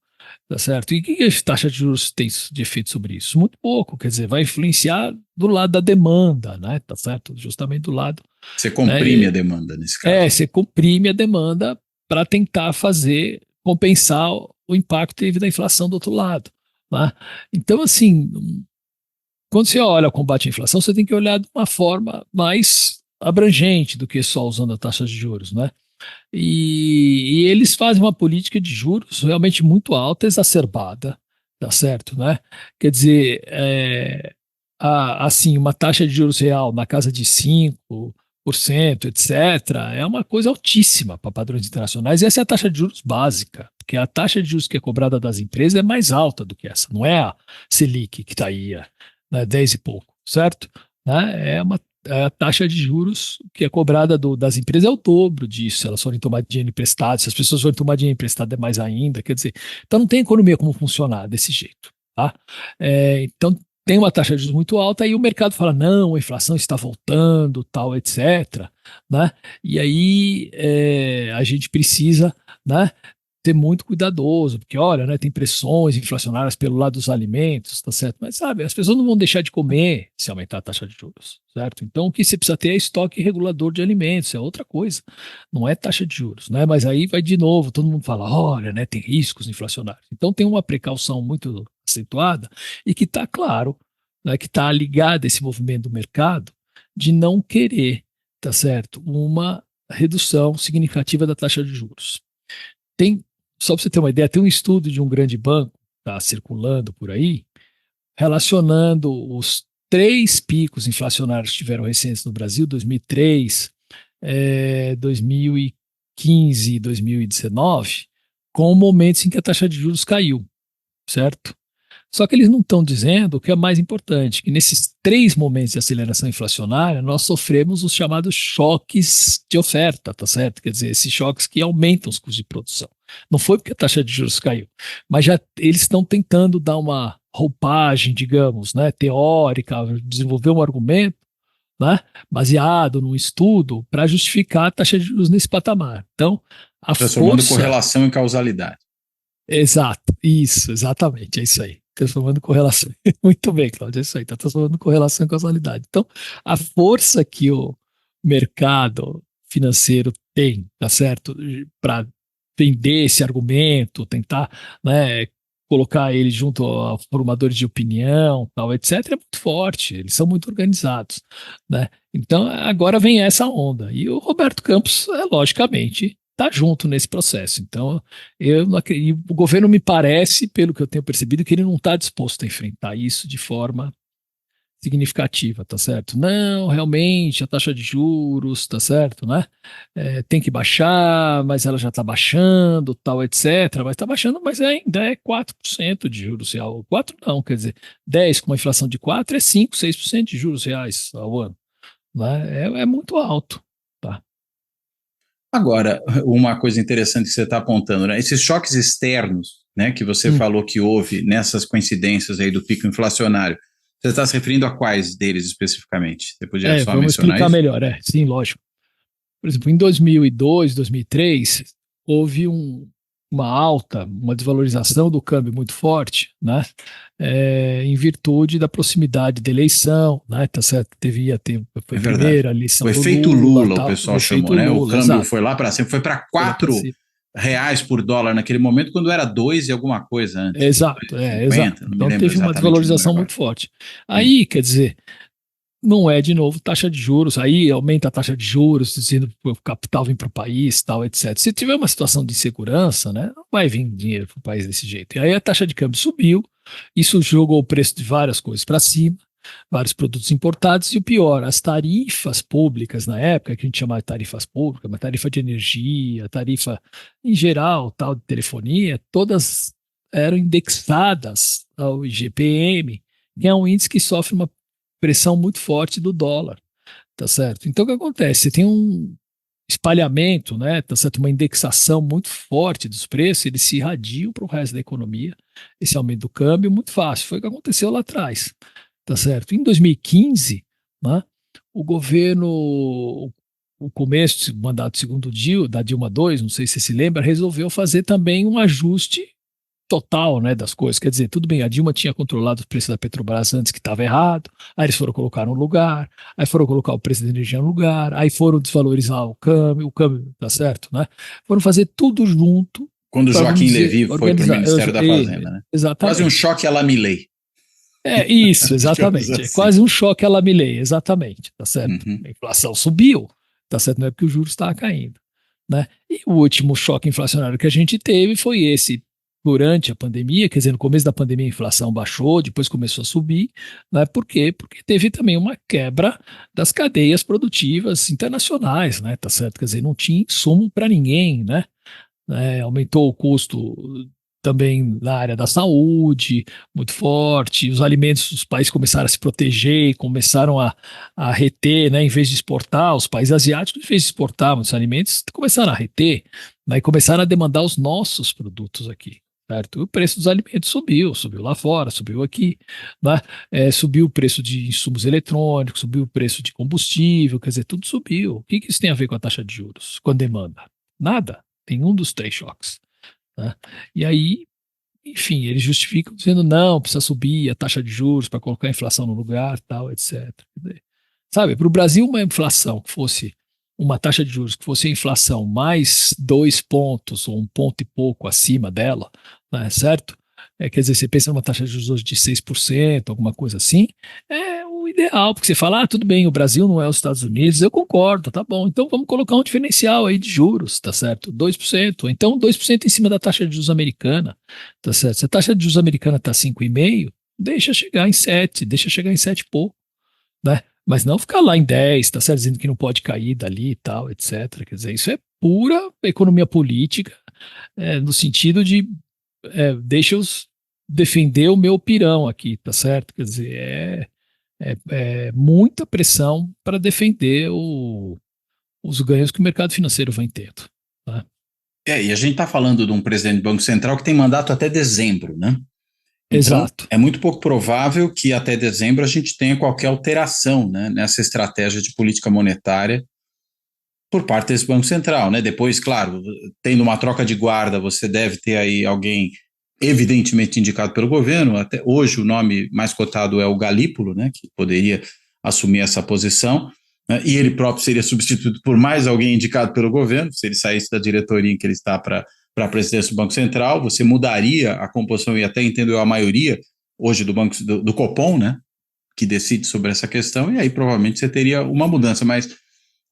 Tá certo? E o que a taxa de juros tem de efeito sobre isso? Muito pouco, quer dizer, vai influenciar do lado da demanda, né? Tá certo? Justamente do lado. Você comprime a demanda nesse caso. Você comprime a demanda para tentar compensar o impacto devido à inflação do outro lado. Né? Então, assim, quando você olha o combate à inflação, você tem que olhar de uma forma mais abrangente do que só usando a taxa de juros, né? E eles fazem uma política de juros realmente muito alta, exacerbada, tá certo, né? Quer dizer, assim, uma taxa de juros real na casa de 5%, etc., é uma coisa altíssima para padrões internacionais, e essa é a taxa de juros básica, porque a taxa de juros que é cobrada das empresas é mais alta do que essa, não é a Selic que está aí, né, 10 e pouco, certo? Né? A taxa de juros que é cobrada das empresas é o dobro disso, se elas forem tomar dinheiro emprestado, se as pessoas forem tomar dinheiro emprestado é mais ainda, quer dizer, então não tem economia como funcionar desse jeito, tá? Então tem uma taxa de juros muito alta e o mercado fala, não, a inflação está voltando, tal, etc., né? E aí a gente precisa, né, ser muito cuidadoso, porque olha, né, tem pressões inflacionárias pelo lado dos alimentos, tá certo? Mas sabe, as pessoas não vão deixar de comer se aumentar a taxa de juros, certo? Então o que você precisa ter é estoque regulador de alimentos, é outra coisa, não é taxa de juros, né? Mas aí vai de novo, todo mundo fala, olha, né, tem riscos inflacionários. Então tem uma precaução muito acentuada e que está claro, né, que está ligada a esse movimento do mercado de não querer, tá certo, uma redução significativa da taxa de juros. Só para você ter uma ideia, tem um estudo de um grande banco, está circulando por aí, relacionando os 3 picos inflacionários que tiveram recentes no Brasil, 2003, 2015 e 2019, com momentos em que a taxa de juros caiu, certo? Só que eles não estão dizendo o que é mais importante, que nesses 3 momentos de aceleração inflacionária, nós sofremos os chamados choques de oferta, tá certo? Quer dizer, esses choques que aumentam os custos de produção. Não foi porque a taxa de juros caiu, mas já eles estão tentando dar uma roupagem, digamos, né, teórica, desenvolver um argumento, né, baseado num estudo para justificar a taxa de juros nesse patamar. Então, a Transformando força... correlação em causalidade. Exato, isso, exatamente, é isso aí. Transformando correlação. Muito bem, Cláudio, é isso aí, está transformando correlação em causalidade. Então, a força que o mercado financeiro tem, tá certo, para vender esse argumento, tentar, né, colocar ele junto a formadores de opinião, tal, etc., é muito forte, eles são muito organizados, né? Então, agora vem essa onda. E o Roberto Campos, logicamente, está junto nesse processo. Então, e o governo me parece, pelo que eu tenho percebido, que ele não está disposto a enfrentar isso de forma significativa, tá certo? Não, realmente, a taxa de juros, tá certo, né? Tem que baixar, mas ela já está baixando, tal, etc. Mas está baixando, mas ainda é 4% de juros real. 4 não, quer dizer, 10 com uma inflação de 4 é 5, 6% de juros reais ao ano. Né? É muito alto, tá? Agora, uma coisa interessante que você está apontando, né? Esses choques externos, né, que você falou que houve nessas coincidências aí do pico inflacionário, você está se referindo a quais deles especificamente? Você podia só Vamos mencionar explicar isso? melhor, sim, lógico. Por exemplo, em 2002, 2003, houve uma alta, uma desvalorização do câmbio muito forte, né? Em virtude da proximidade da eleição, né? Tá certo? Foi a Verdade. primeira eleição O do efeito Lula, Lula, o tal, o pessoal chamou, efeito né? O Lula, câmbio exato. foi lá para cima, foi para Foi lá pra R$ cima. 4 por dólar naquele momento, quando era 2 e alguma coisa antes. Exato, 2,50, exato. não me Então lembro teve uma exatamente o número desvalorização agora. muito forte. Sim. Aí, quer dizer, não é de novo taxa de juros, aí aumenta a taxa de juros, dizendo que o capital vem para o país, tal, etc. Se tiver uma situação de insegurança, né, não vai vir dinheiro para o país desse jeito. E aí a taxa de câmbio subiu, isso jogou o preço de várias coisas para cima, vários produtos importados, e o pior, as tarifas públicas na época, que a gente chamava de tarifas públicas, uma tarifa de energia, tarifa em geral, tal, de telefonia, todas eram indexadas ao IGPM, que é um índice que sofre uma pressão muito forte do dólar, tá certo? Então o que acontece? Você tem um espalhamento, né, tá certo? Uma indexação muito forte dos preços, eles se irradiam para o resto da economia, esse aumento do câmbio muito fácil, foi o que aconteceu lá atrás, tá certo? Em 2015, né, o governo, o começo do mandato segundo da Dilma II, não sei se você se lembra, resolveu fazer também um ajuste total, né, das coisas. Quer dizer, tudo bem, a Dilma tinha controlado o preço da Petrobras antes que estava errado, aí eles foram colocar no lugar, aí foram colocar o preço da energia no lugar, aí foram desvalorizar o câmbio, tá certo, né? Foram fazer tudo junto Quando para, vamos Joaquim dizer, Levy foi para o organizar. Ministério da Fazenda, né? Quase um Exatamente. choque à la Milei. Isso, Digamos exatamente. É assim. quase um choque à la Milei, exatamente, tá certo? Uhum. A inflação subiu, tá certo? Não é porque o juros estava caindo, né? E o último choque inflacionário que a gente teve foi esse durante a pandemia, quer dizer, no começo da pandemia a inflação baixou, depois começou a subir, né? Por quê? Porque teve também uma quebra das cadeias produtivas internacionais, né? Tá certo? Quer dizer, não tinha insumo para ninguém, né? Aumentou o custo também na área da saúde, muito forte. Os alimentos, os países começaram a se proteger, começaram a reter, né, em vez de exportar. Os países asiáticos, em vez de exportar muitos alimentos, começaram a reter, né, e começaram a demandar os nossos produtos aqui. Certo? O preço dos alimentos subiu lá fora, subiu aqui, né? Subiu o preço de insumos eletrônicos, subiu o preço de combustível, quer dizer, tudo subiu. O que isso tem a ver com a taxa de juros, com a demanda? Nada. Tem um dos três choques. Né? E aí, enfim, eles justificam dizendo não, precisa subir a taxa de juros para colocar a inflação no lugar, tal, etc. Sabe, para o Brasil, uma inflação que fosse uma taxa de juros que fosse a inflação mais 2 pontos ou 1 ponto e pouco acima dela, né, certo? Quer dizer, você pensa numa taxa de juros hoje de 6%, alguma coisa assim, é o ideal, porque você fala, tudo bem, o Brasil não é os Estados Unidos, eu concordo, tá bom, então vamos colocar um diferencial aí de juros, tá certo? 2%, então 2% em cima da taxa de juros americana, tá certo? Se a taxa de juros americana está 5,5%, deixa chegar em 7, deixa chegar em 7 e pouco, né? Mas não ficar lá em 10, tá certo? Dizendo que não pode cair dali e tal, etc. Quer dizer, isso é pura economia política, no sentido de deixa eu defender o meu pirão aqui, tá certo? Quer dizer, é muita pressão para defender os ganhos que o mercado financeiro vem tendo. Tá? E a gente está falando de um presidente do Banco Central que tem mandato até dezembro, né? Então, Exato. é muito pouco provável que até dezembro a gente tenha qualquer alteração, né, nessa estratégia de política monetária por parte desse Banco Central, né? Depois, claro, tendo uma troca de guarda, você deve ter aí alguém evidentemente indicado pelo governo. Até hoje o nome mais cotado é o Galípolo, né, que poderia assumir essa posição, né, e ele próprio seria substituído por mais alguém indicado pelo governo, se ele saísse da diretoria em que ele está para para a presidência do Banco Central, você mudaria a composição e até, entendo eu, a maioria hoje do Copom, né, que decide sobre essa questão, e aí provavelmente você teria uma mudança, mas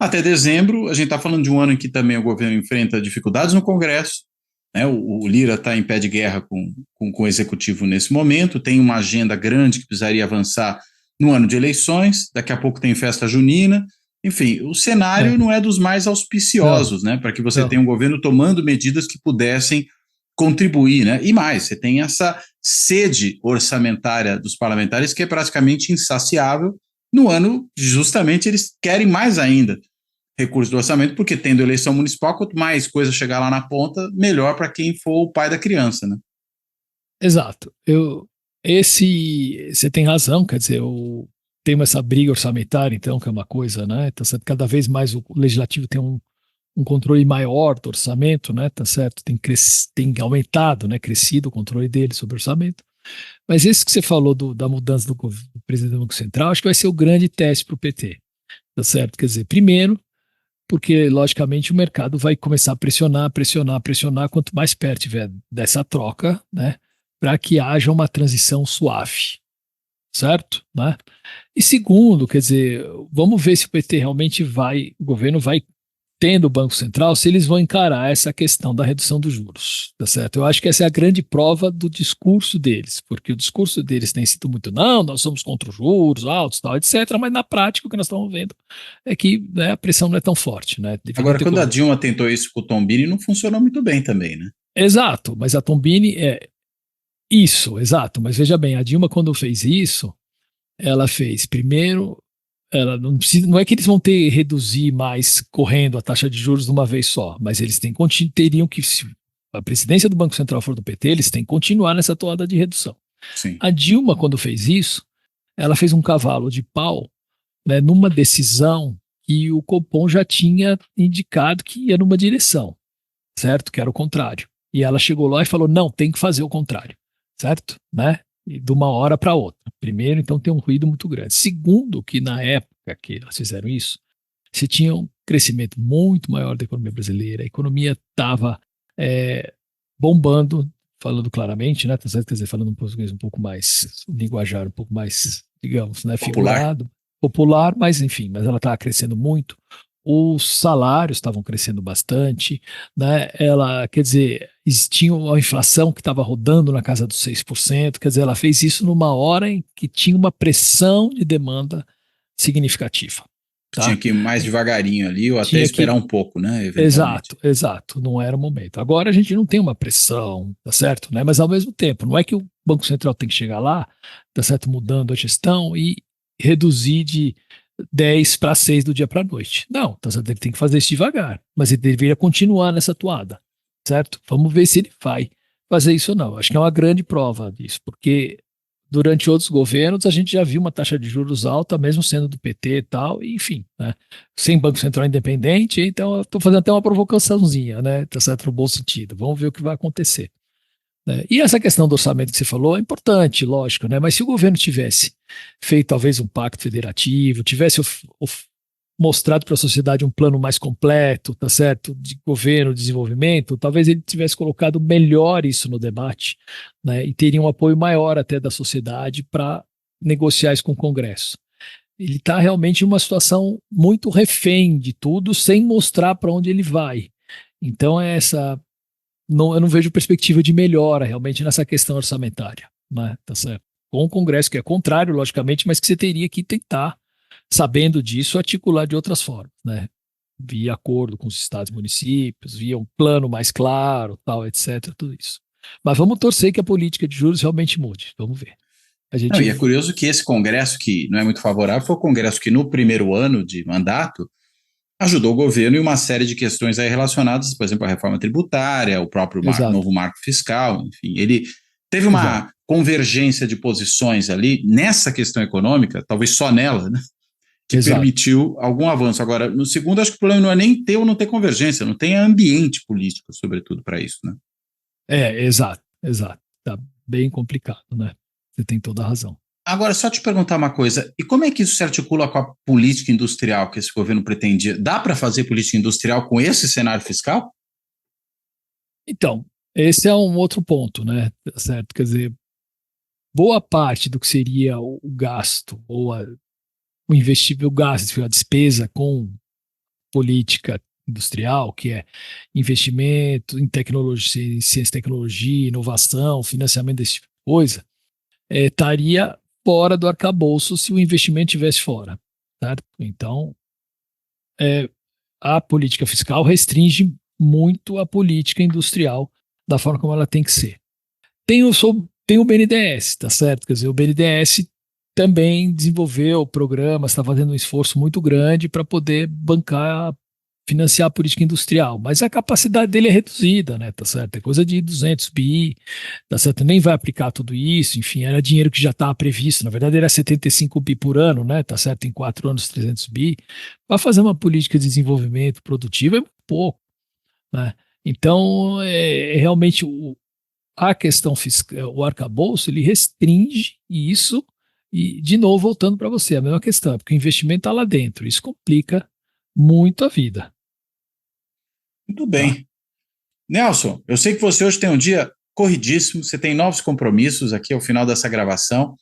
até dezembro a gente está falando de um ano em que também o governo enfrenta dificuldades no Congresso, né, o Lira está em pé de guerra com o Executivo nesse momento, tem uma agenda grande que precisaria avançar no ano de eleições, daqui a pouco tem festa junina, enfim, o cenário não é dos mais auspiciosos, né, para que você tenha um governo tomando medidas que pudessem contribuir, né, e mais, você tem essa sede orçamentária dos parlamentares que é praticamente insaciável no ano, justamente eles querem mais ainda recursos do orçamento, porque tendo eleição municipal, quanto mais coisa chegar lá na ponta, melhor para quem for o pai da criança, né. Exato. Você tem razão, quer dizer, tem essa briga orçamentária, então, que é uma coisa, né? Tá certo? Cada vez mais o legislativo tem um controle maior do orçamento, né? Tá certo? Tem aumentado, né? Crescido o controle dele sobre o orçamento. Mas esse que você falou da mudança do presidente do Banco Central, acho que vai ser o grande teste para o PT, tá certo? Quer dizer, primeiro, porque, logicamente, o mercado vai começar a pressionar, quanto mais perto tiver dessa troca, né? Para que haja uma transição suave, certo? Né? E segundo, quer dizer, vamos ver se o PT realmente o governo vai tendo o Banco Central, se eles vão encarar essa questão da redução dos juros, tá certo? Eu acho que essa é a grande prova do discurso deles, porque o discurso deles tem sido muito, não, nós somos contra os juros altos, tal, etc., mas na prática o que nós estamos vendo é que, né, a pressão não é tão forte, né? Agora, quando a Dilma tentou isso com o Tombini, não funcionou muito bem também, né? Exato, mas a Tombini isso, exato. Mas veja bem, a Dilma, quando fez isso, ela fez primeiro, ela não é que eles vão reduzir mais correndo a taxa de juros de uma vez só, mas eles teriam que, se a presidência do Banco Central for do PT, eles têm que continuar nessa toada de redução. Sim. A Dilma, quando fez isso, ela fez um cavalo de pau, né, numa decisão que o Copom já tinha indicado que ia numa direção, certo? Que era o contrário. E ela chegou lá e falou, não, tem que fazer o contrário. Certo? Né? E de uma hora para outra. Primeiro, então, tem um ruído muito grande. Segundo, que na época que elas fizeram isso, você tinha um crescimento muito maior da economia brasileira, a economia estava bombando, falando claramente, né? Quer dizer, falando um português um pouco mais, linguajar um pouco mais, digamos, né? Figurado, popular, mas enfim, mas ela estava crescendo muito. Os salários estavam crescendo bastante, né? Quer dizer, existia uma inflação que estava rodando na casa dos 6%, quer dizer, ela fez isso numa hora em que tinha uma pressão de demanda significativa. Tá? Tinha que ir mais devagarinho ali, ou até esperar um pouco, né? Exato, não era o momento. Agora a gente não tem uma pressão, tá certo? Né? Mas ao mesmo tempo, não é que o Banco Central tem que chegar lá, tá certo, mudando a gestão e reduzir de 10 para 6 do dia para a noite. Não, então ele tem que fazer isso devagar, mas ele deveria continuar nessa toada, certo? Vamos ver se ele vai fazer isso ou não. Acho que é uma grande prova disso, porque durante outros governos a gente já viu uma taxa de juros alta, mesmo sendo do PT e tal, e enfim, né? Sem Banco Central independente, então eu estou fazendo até uma provocaçãozinha, né? Tá certo, no bom sentido. Vamos ver o que vai acontecer. E essa questão do orçamento que você falou é importante, lógico, né? Mas se o governo tivesse feito talvez um pacto federativo, tivesse mostrado para a sociedade um plano mais completo, tá certo, de governo, desenvolvimento, talvez ele tivesse colocado melhor isso no debate, né? E teria um apoio maior até da sociedade para negociar isso com o Congresso. Ele está realmente em uma situação muito refém de tudo, sem mostrar para onde ele vai. Então eu não vejo perspectiva de melhora realmente nessa questão orçamentária, né? Tá certo? Com o Congresso, que é contrário, logicamente, mas que você teria que tentar, sabendo disso, articular de outras formas, né? Via acordo com os estados e municípios, via um plano mais claro, tal, etc., tudo isso. Mas vamos torcer que a política de juros realmente mude, vamos ver. E é curioso que esse Congresso, que não é muito favorável, foi o Congresso que no primeiro ano de mandato ajudou o governo em uma série de questões aí relacionadas, por exemplo, à reforma tributária, o próprio novo marco fiscal, enfim, ele teve uma convergência de posições ali nessa questão econômica, talvez só nela, né, que permitiu algum avanço. Agora, no segundo, acho que o problema não é nem ter ou não ter convergência, não tem ambiente político, sobretudo, para isso, né? Exato. Tá bem complicado, né? Você tem toda a razão. Agora, só te perguntar uma coisa, e como é que isso se articula com a política industrial que esse governo pretendia? Dá para fazer política industrial com esse cenário fiscal? Então, esse é um outro ponto, né? Certo? Quer dizer, boa parte do que seria o gasto ou o investível gasto, a despesa com política industrial, que é investimento em tecnologia, em ciência e tecnologia, inovação, financiamento desse tipo de coisa, estaria fora do arcabouço se o investimento estivesse fora. Certo? Então, a política fiscal restringe muito a política industrial da forma como ela tem que ser. Tem o BNDES, tá certo? Quer dizer, o BNDES também desenvolveu programas, está fazendo um esforço muito grande para poder financiar a política industrial, mas a capacidade dele é reduzida, né? Tá certo? É coisa de 200 bi, tá certo? Nem vai aplicar tudo isso, enfim, era dinheiro que já estava previsto, na verdade era 75 bi por ano, né? Tá certo? Em 4 anos, 300 bi. Para fazer uma política de desenvolvimento produtivo é muito pouco, né? Então, realmente a questão fiscal, o arcabouço, ele restringe isso e, de novo, voltando para você, a mesma questão, porque o investimento está lá dentro, isso complica muito a vida. Muito bem. Tá. Nelson, eu sei que você hoje tem um dia corridíssimo, você tem novos compromissos aqui ao final dessa gravação.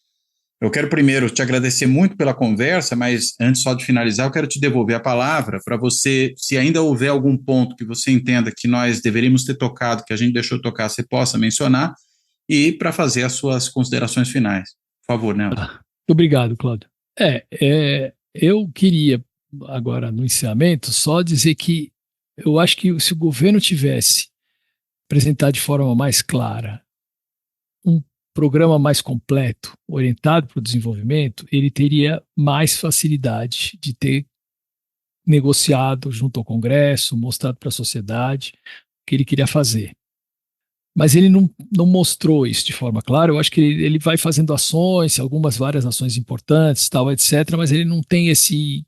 Eu quero primeiro te agradecer muito pela conversa, mas antes só de finalizar, eu quero te devolver a palavra para você, se ainda houver algum ponto que você entenda que nós deveríamos ter tocado, que a gente deixou tocar, você possa mencionar, e para fazer as suas considerações finais. Por favor, Nelson. Muito obrigado, Cláudio. Eu queria, agora no encerramento, só dizer que eu acho que se o governo tivesse apresentado de forma mais clara um programa mais completo, orientado para o desenvolvimento, ele teria mais facilidade de ter negociado junto ao Congresso, mostrado para a sociedade o que ele queria fazer. Mas ele não mostrou isso de forma clara. Eu acho que ele vai fazendo ações, várias ações importantes, tal, etc., mas ele não tem esse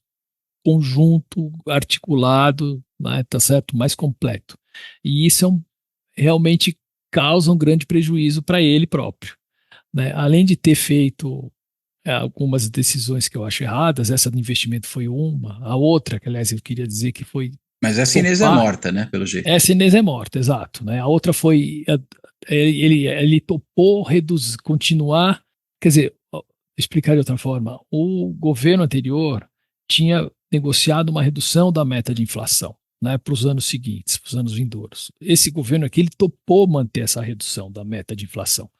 conjunto articulado, né, tá certo, mais completo. E isso realmente causa um grande prejuízo para ele próprio, né? Além de ter feito algumas decisões que eu acho erradas, essa do investimento foi uma, a outra, que aliás eu queria dizer que foi... Mas essa Inês é morta, né, pelo jeito. Essa Inês é morta, exato, né? A outra foi... Ele topou continuar... Quer dizer, explicar de outra forma, o governo anterior tinha negociado uma redução da meta de inflação, né, para os anos seguintes, para os anos vindouros. Esse governo aqui, ele topou manter essa redução da meta de inflação.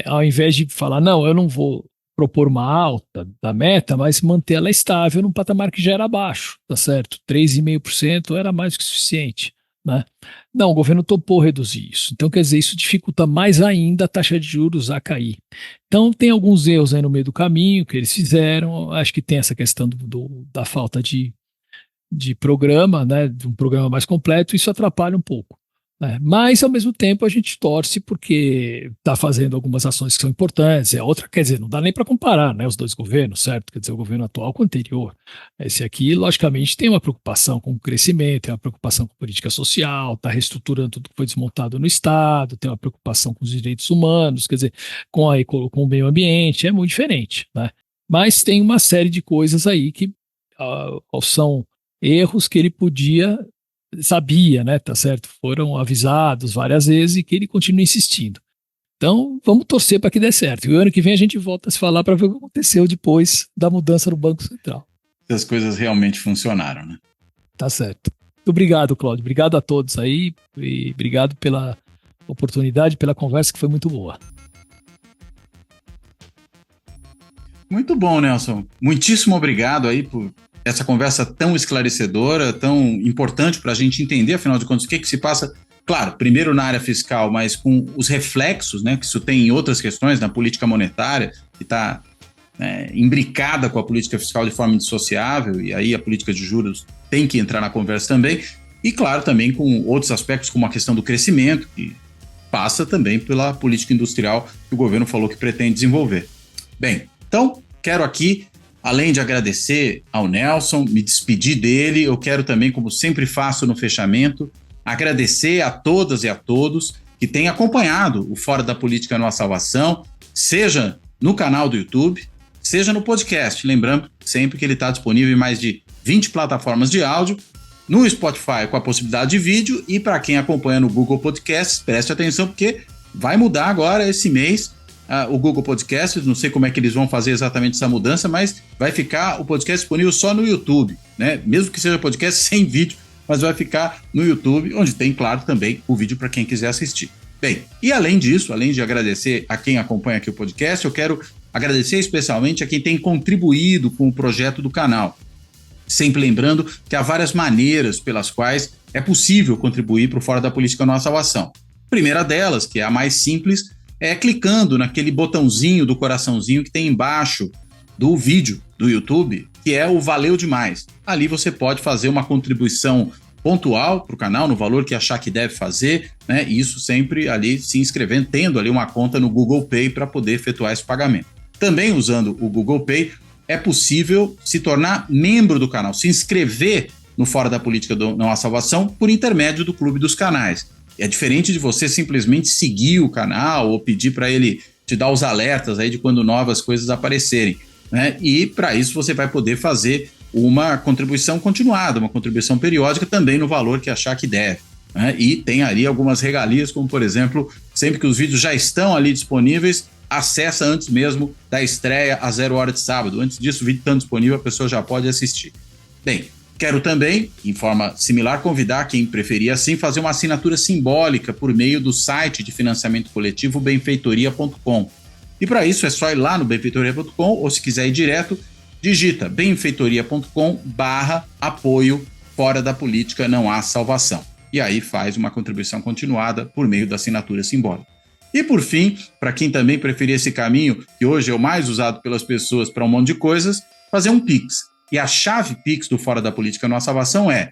Ao invés de falar, não, eu não vou propor uma alta da meta, mas manter ela estável num patamar que já era baixo, tá certo? 3,5% era mais do que suficiente, né? Não, o governo topou reduzir isso. Então, quer dizer, isso dificulta mais ainda a taxa de juros a cair. Então, tem alguns erros aí no meio do caminho que eles fizeram. Acho que tem essa questão da falta de programa, né, de um programa mais completo, isso atrapalha um pouco. Né? Mas, ao mesmo tempo, a gente torce porque está fazendo algumas ações que são importantes. Outra, quer dizer, não dá nem para comparar, né, os dois governos, certo? Quer dizer, o governo atual com o anterior. Esse aqui, logicamente, tem uma preocupação com o crescimento, tem uma preocupação com a política social, está reestruturando tudo que foi desmontado no Estado, tem uma preocupação com os direitos humanos, quer dizer, com o meio ambiente, é muito diferente. Né? Mas tem uma série de coisas aí que são erros que ele sabia, né, tá certo? Foram avisados várias vezes e que ele continua insistindo. Então, vamos torcer para que dê certo. E o ano que vem a gente volta a se falar para ver o que aconteceu depois da mudança no Banco Central. Se as coisas realmente funcionaram, né? Tá certo. Muito obrigado, Cláudio. Obrigado a todos aí e obrigado pela oportunidade, pela conversa que foi muito boa. Muito bom, Nelson. Muitíssimo obrigado aí por essa conversa tão esclarecedora, tão importante para a gente entender, afinal de contas, o que se passa, claro, primeiro na área fiscal, mas com os reflexos, né, que isso tem em outras questões, na política monetária, que está imbricada com a política fiscal de forma indissociável, e aí a política de juros tem que entrar na conversa também, e claro, também com outros aspectos, como a questão do crescimento, que passa também pela política industrial que o governo falou que pretende desenvolver. Bem, então, quero aqui, além de agradecer ao Nelson, me despedir dele, eu quero também, como sempre faço no fechamento, agradecer a todas e a todos que têm acompanhado o Fora da Política Não Há Salvação, seja no canal do YouTube, seja no podcast. Lembrando sempre que ele está disponível em mais de 20 plataformas de áudio no Spotify com a possibilidade de vídeo, e para quem acompanha no Google Podcasts, preste atenção porque vai mudar agora esse mês o Google Podcasts. Não sei como é que eles vão fazer exatamente essa mudança, mas vai ficar o podcast disponível só no YouTube, né? Mesmo que seja podcast sem vídeo, mas vai ficar no YouTube, onde tem, claro, também o vídeo para quem quiser assistir. Bem, e além disso, além de agradecer a quem acompanha aqui o podcast, eu quero agradecer especialmente a quem tem contribuído com o projeto do canal. Sempre lembrando que há várias maneiras pelas quais é possível contribuir para o Fora da Política Não Há Salvação. A primeira delas, que é a mais simples, é clicando naquele botãozinho do coraçãozinho que tem embaixo do vídeo do YouTube, que é o Valeu Demais. Ali você pode fazer uma contribuição pontual para o canal, no valor que achar que deve fazer, né? E isso sempre ali se inscrevendo, tendo ali uma conta no Google Pay para poder efetuar esse pagamento. Também usando o Google Pay, é possível se tornar membro do canal, se inscrever no Fora da Política Não Há Salvação por intermédio do Clube dos Canais. É diferente de você simplesmente seguir o canal ou pedir para ele te dar os alertas aí de quando novas coisas aparecerem, né? E para isso você vai poder fazer uma contribuição continuada, uma contribuição periódica também no valor que achar que deve, né? E tem ali algumas regalias, como por exemplo, sempre que os vídeos já estão ali disponíveis, acessa antes mesmo da estreia às 0 horas de sábado. Antes disso, o vídeo estando disponível, a pessoa já pode assistir. Bem, quero também, em forma similar, convidar quem preferir assim, fazer uma assinatura simbólica por meio do site de financiamento coletivo benfeitoria.com. E para isso é só ir lá no benfeitoria.com, ou se quiser ir direto, digita benfeitoria.com/apoio Fora da Política Não Há Salvação. E aí faz uma contribuição continuada por meio da assinatura simbólica. E por fim, para quem também preferir esse caminho, que hoje é o mais usado pelas pessoas para um monte de coisas, fazer um Pix. E a chave Pix do Fora da Política Não Há Salvação é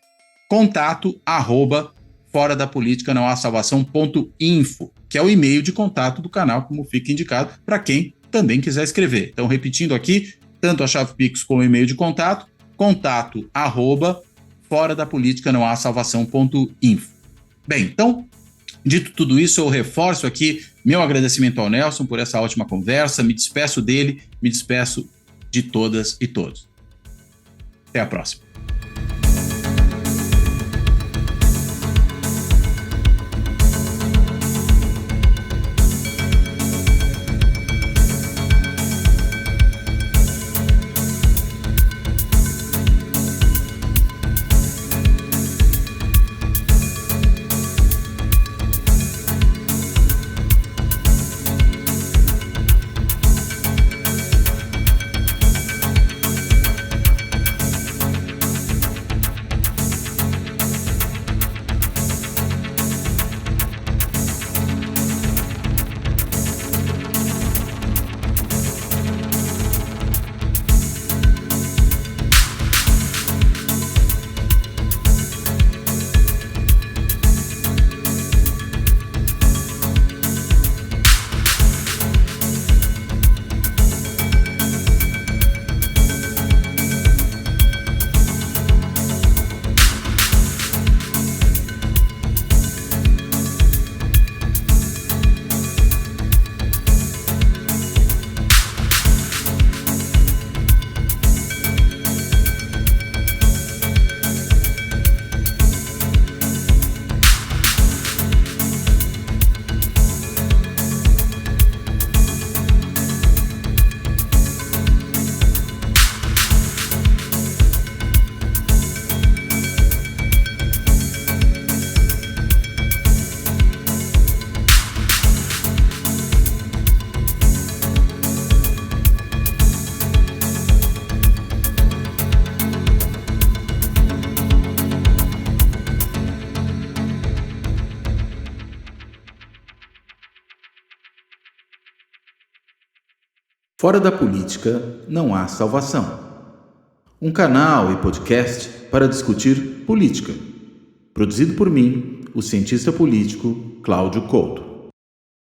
contato@foradapolítica-não-há-salvação.info, que é o e-mail de contato do canal, como fica indicado, para quem também quiser escrever. Então, repetindo aqui, tanto a chave Pix como o e-mail de contato@foradapolítica-não-há-salvação.info. Bem, então, dito tudo isso, eu reforço aqui meu agradecimento ao Nelson por essa ótima conversa, me despeço dele, me despeço de todas e todos. Até a próxima. Fora da Política Não Há Salvação. Um canal e podcast para discutir política. Produzido por mim, o cientista político Cláudio Couto.